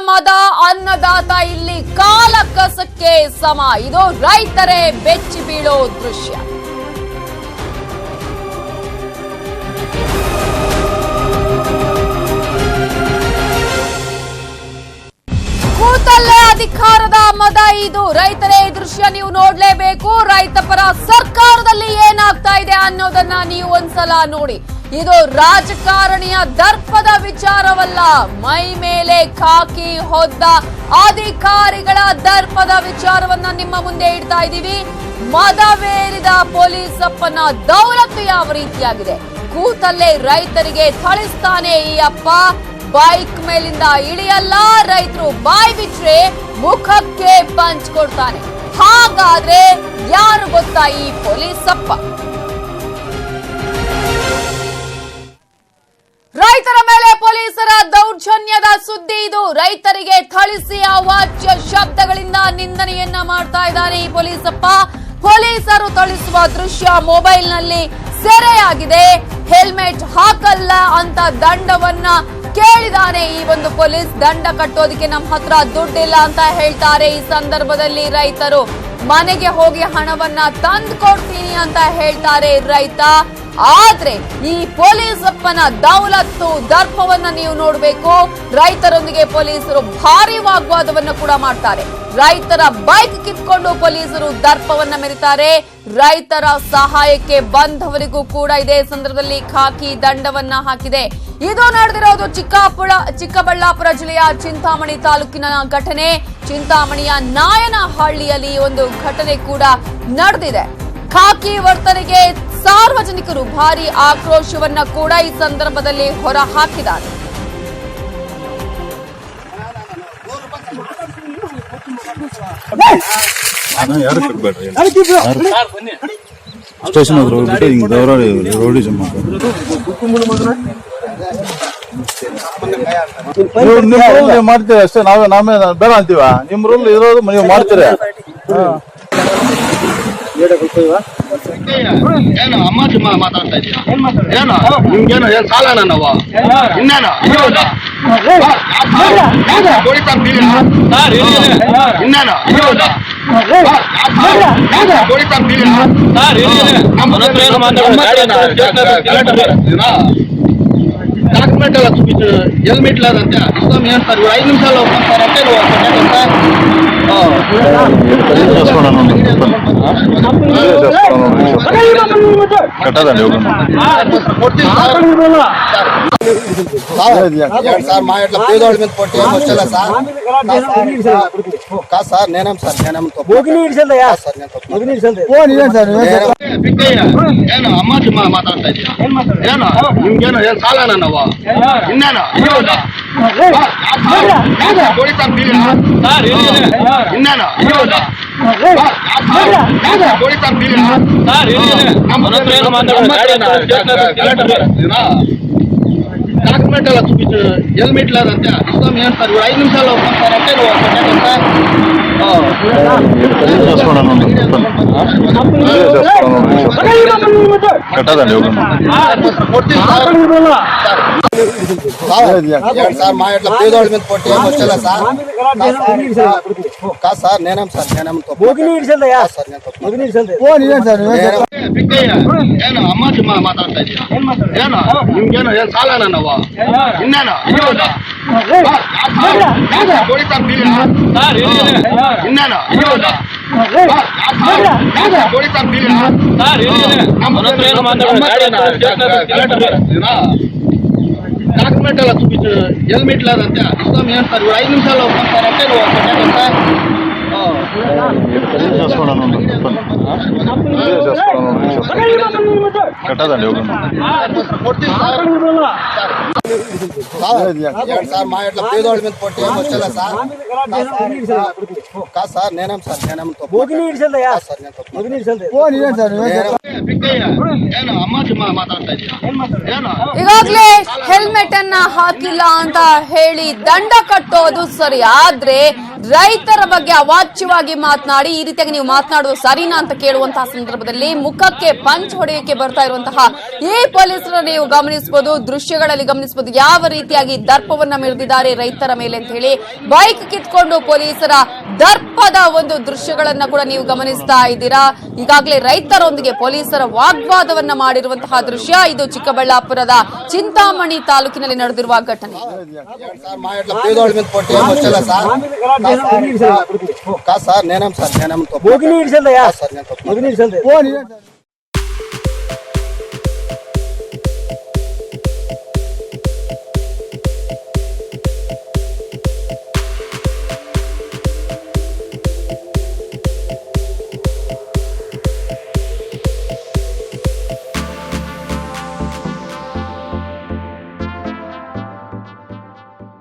ಮದ ಅನ್ನದಾತ ಇಲ್ಲಿ ಕಾಲ ಕಸಕ್ಕೆ ಸಮ. ಇದು ರೈತರೇ ಬೆಚ್ಚಿ ಬೀಳೋ ದೃಶ್ಯ. ಕೂತಲ್ಲೇ ಅಧಿಕಾರದ ಮದ. ಇದು ರೈತರೇ ಈ ದೃಶ್ಯ ನೀವು ನೋಡ್ಲೇಬೇಕು. ರೈತ ಪರ ಸರ್ಕಾರದಲ್ಲಿ ಏನಾಗ್ತಾ ಇದೆ ಅನ್ನೋದನ್ನ ನೀವು ಒಂದ್ಸಲ ನೋಡಿ. ಇದು ರಾಜಕಾರಣಿಯ ದರ್ಪದ ವಿಚಾರವಲ್ಲ, ಮೈ ಮೇಲೆ ಖಾಕಿ ಹೊದ್ದ ಅಧಿಕಾರಿಗಳ ದರ್ಪದ ವಿಚಾರವನ್ನ ನಿಮ್ಮ ಮುಂದೆ ಇಡ್ತಾ ಇದ್ದೀವಿ. ಮದವೇರಿದ ಪೊಲೀಸಪ್ಪನ ದೌಲತ್ತು ಯಾವ ರೀತಿಯಾಗಿದೆ. ಕೂತಲ್ಲೇ ರೈತರಿಗೆ ಥಳಿಸ್ತಾನೆ ಈ ಅಪ್ಪ. ಬೈಕ್ ಮೇಲಿಂದ ಇಳಿಯಲ್ಲ, ರೈತರು ಬಾಯ್ ಬಿಟ್ರೆ ಮುಖಕ್ಕೆ ಪಂಚ್ ಕೊಡ್ತಾನೆ. ಹಾಗಾದ್ರೆ ಯಾರು ಗೊತ್ತಾ ಈ ಪೊಲೀಸಪ್ಪ? ರೈತರ ಮೇಲೆ ಪೊಲೀಸರ ದೌರ್ಜನ್ಯದ ಸುದ್ದಿ ಇದು. ರೈತರಿಗೆ ಥಳಿಸಿ ಅವಾಚ್ಯ ಶಬ್ದಗಳಿಂದ ನಿಂದನೆಯನ್ನ ಮಾಡ್ತಾ ಇದ್ದಾನೆ ಈ ಪೊಲೀಸಪ್ಪ. ಪೊಲೀಸರು ಥಳಿಸುವ ದೃಶ್ಯ ಮೊಬೈಲ್ ನಲ್ಲಿ ಸೆರೆಯಾಗಿದೆ. ಹೆಲ್ಮೆಟ್ ಹಾಕಲ್ಲ ಅಂತ ದಂಡವನ್ನ ಕೇಳಿದಾನೆ ಈ ಒಂದು ಪೊಲೀಸ್. ದಂಡ ಕಟ್ಟೋದಕ್ಕೆ ನಮ್ಮ ಹತ್ರ ದುಡ್ಡಿಲ್ಲ ಅಂತ ಹೇಳ್ತಾರೆ. ಈ ಸಂದರ್ಭದಲ್ಲಿ ರೈತರು ಮನೆಗೆ ಹೋಗಿ ಹಣವನ್ನ ತಂದು ಕೊಡ್ತೀನಿ ಅಂತ ಹೇಳ್ತಾರೆ ರೈತ. ಆದ್ರೆ ಈ ಪೊಲೀಸಪ್ಪನ ದೌಲತ್ತು ದರ್ಪವನ್ನ ನೀವು ನೋಡ್ಬೇಕು. ರೈತರೊಂದಿಗೆ ಪೊಲೀಸರು ಭಾರಿ ವಾಗ್ವಾದವನ್ನ ಕೂಡ ಮಾಡ್ತಾರೆ. ರೈತರ ಬೈಕ್ ಕಿತ್ಕೊಂಡು ಪೊಲೀಸರು ದರ್ಪವನ್ನ ಮೆರಿತಾರೆ. ರೈತರ ಸಹಾಯಕ್ಕೆ ಬಂದವರಿಗೂ ಕೂಡ ಇದೇ ಸಂದರ್ಭದಲ್ಲಿ ಖಾಕಿ ದಂಡವನ್ನ ಹಾಕಿದೆ. ಇದು ನಡೆದಿರೋದು ಚಿಕ್ಕಬಳ್ಳಾಪುರ ಜಿಲ್ಲೆಯ ಚಿಂತಾಮಣಿ ತಾಲೂಕಿನ ಘಟನೆ. ಚಿಂತಾಮಣಿಯ ನಾಯನಹಳ್ಳಿಯಲ್ಲಿ ಒಂದು ಘಟನೆ ಕೂಡ ನಡೆದಿದೆ. ಖಾಕಿ ವರ್ತನೆಗೆ ಸಾರ್ವಜನಿಕರು ಭಾರಿ ಆಕ್ರೋಶವನ್ನ ಕೂಡ ಈ ಸಂದರ್ಭದಲ್ಲಿ ಹೊರ ಹಾಕಿದ್ದಾರೆ. ಸ್ಟೇಷನ್ ಮಾಡ್ತೀವಿ ಅಷ್ಟೇ. ನಾವೇ ಬೇಡ ಅಂತೀವ. ನಿಮ್ ರೂಲ್ ಇರೋದು ನೀವು ಮಾಡ್ತೀರ. ಏನು ಅಮ್ಮ ಚಿಮ್ಮ ಮಾತಾಡ್ತಾ ಇದೀಯಾ? ಏನು ನಿಮ್ಗೇನು ಏನ್ ಸಾಲನ ನಾವು ಇನ್ನೇನು ಇನ್ನೇನು ಡಾಕ್ಯುಮೆಂಟ್ ಎಲ್ಲ చూపించు ಹೆಲ್ಮೆಟ್ లేదంటే ఇస్తాం. ఏం సార్ 5 నిమిషాల్లో పంపారంటే నువ్వు సార్ మా ఇట్లా పేదోళ్ళ మీద పొట్టి ఏం వచ్చేలా సార్. కాదు సార్, నేనేం సార్ ಏನು ಅಮ್ಮ ಚಿಮ್ಮ ಮಾತಾಡ್ತಾ ಇದೀಯಾ? ಏನು ನಿಮ್ಗೇನು ಏನ್ ಸಾಲನ ನಾವು ಇನ್ನೇನು ಇನ್ನೇನು ಡಾಕ್ಯುಮೆಂಟ್ ಎಲ್ಲ చూపించు ಹೆಲ್ಮೆಟ್ లేదంటే ఇస్తాం. ఏం సార్ 5 నిమిషాల్లో పంపారంటే నువ్వు సార్ మా ఇట్లా పేదోళ్ళ మీద పొట్టి ఏం వచ్చేలా సార్. కాదు సార్, నేనేం సార్ ಏನು ಅಮ್ಮ ಚಿಮ್ಮ ಮಾತಾಡ್ತಾ ಇದೀಯಾ? ಏನು ನಿಮ್ಗೇನು ಏನ್ ಸಾಲನ ನಾವು ಇನ್ನೇನು ಇನ್ನೇನು ಡಾಕ್ಯುಮೆಂಟ್ ಎಲ್ಲ చూపించు ಹೆಲ್ಮೆಟ್ లేదంటే ఇస్తాం. ఏం సార్ 5 నిమిషాల్లో పంపారంటే నువ్వు సార్ మా ఇట్లా పేదోళ్ళ మీద పొట్టి ఏం వచ్చేలా సార్. కాదు సార్, నేనేం సార్ ಏನು ಅಮ್ಮ ಚಿಮ್ಮ ಮಾತಾಡ್ತಾ ಇದೀಯಾ? ಈಗಾಗಲೇ ಹೆಲ್ಮೆಟ್ ಅನ್ನ ಹಾಕಿಲ್ಲ ಅಂತ ಹೇಳಿ ದಂಡ ಕಟ್ಟೋದು ಸರಿ, ಆದ್ರೆ ರೈತರ ಬಗ್ಗೆ ಅವಾಚ್ಯವಾಗಿ ರೀತಿಯಾಗಿ ಮಾತನಾಡಿ ಈ ರೀತಿಯಾಗಿ ನೀವು ಮಾತನಾಡೋದು ಸರಿನಾ ಅಂತ ಕೇಳುವಂತಹ ಸಂದರ್ಭದಲ್ಲಿ ಮುಖಕ್ಕೆ ಪಂಚ್ ಹೊಡೆಯಕ್ಕೆ ಬರ್ತಾ ಇರುವಂತಹ ಈ ಪೊಲೀಸರನ್ನು ನೀವು ಗಮನಿಸಬಹುದು, ದೃಶ್ಯಗಳಲ್ಲಿ ಗಮನಿಸಬಹುದು ಯಾವ ರೀತಿಯಾಗಿ ದರ್ಪವನ್ನ ಮೆರೆದಿದ್ದಾರೆ ರೈತರ ಮೇಲೆ ಅಂತ ಹೇಳಿ. ಬೈಕ್ ಕಿತ್ಕೊಂಡು ಪೊಲೀಸರ ದರ್ಪದ ಒಂದು ದೃಶ್ಯಗಳನ್ನ ಕೂಡ ನೀವು ಗಮನಿಸ್ತಾ ಇದ್ದೀರಾ. ಈಗಾಗಲೇ ರೈತರೊಂದಿಗೆ ಪೊಲೀಸರ ವಾಗ್ವಾದವನ್ನ ಮಾಡಿರುವಂತಹ ದೃಶ್ಯ ಇದು ಚಿಕ್ಕಬಳ್ಳಾಪುರದ ಚಿಂತಾಮಣಿ ತಾಲೂಕಿನಲ್ಲಿ ನಡೆದಿರುವ ಘಟನೆ. సార్ నేనేం సార్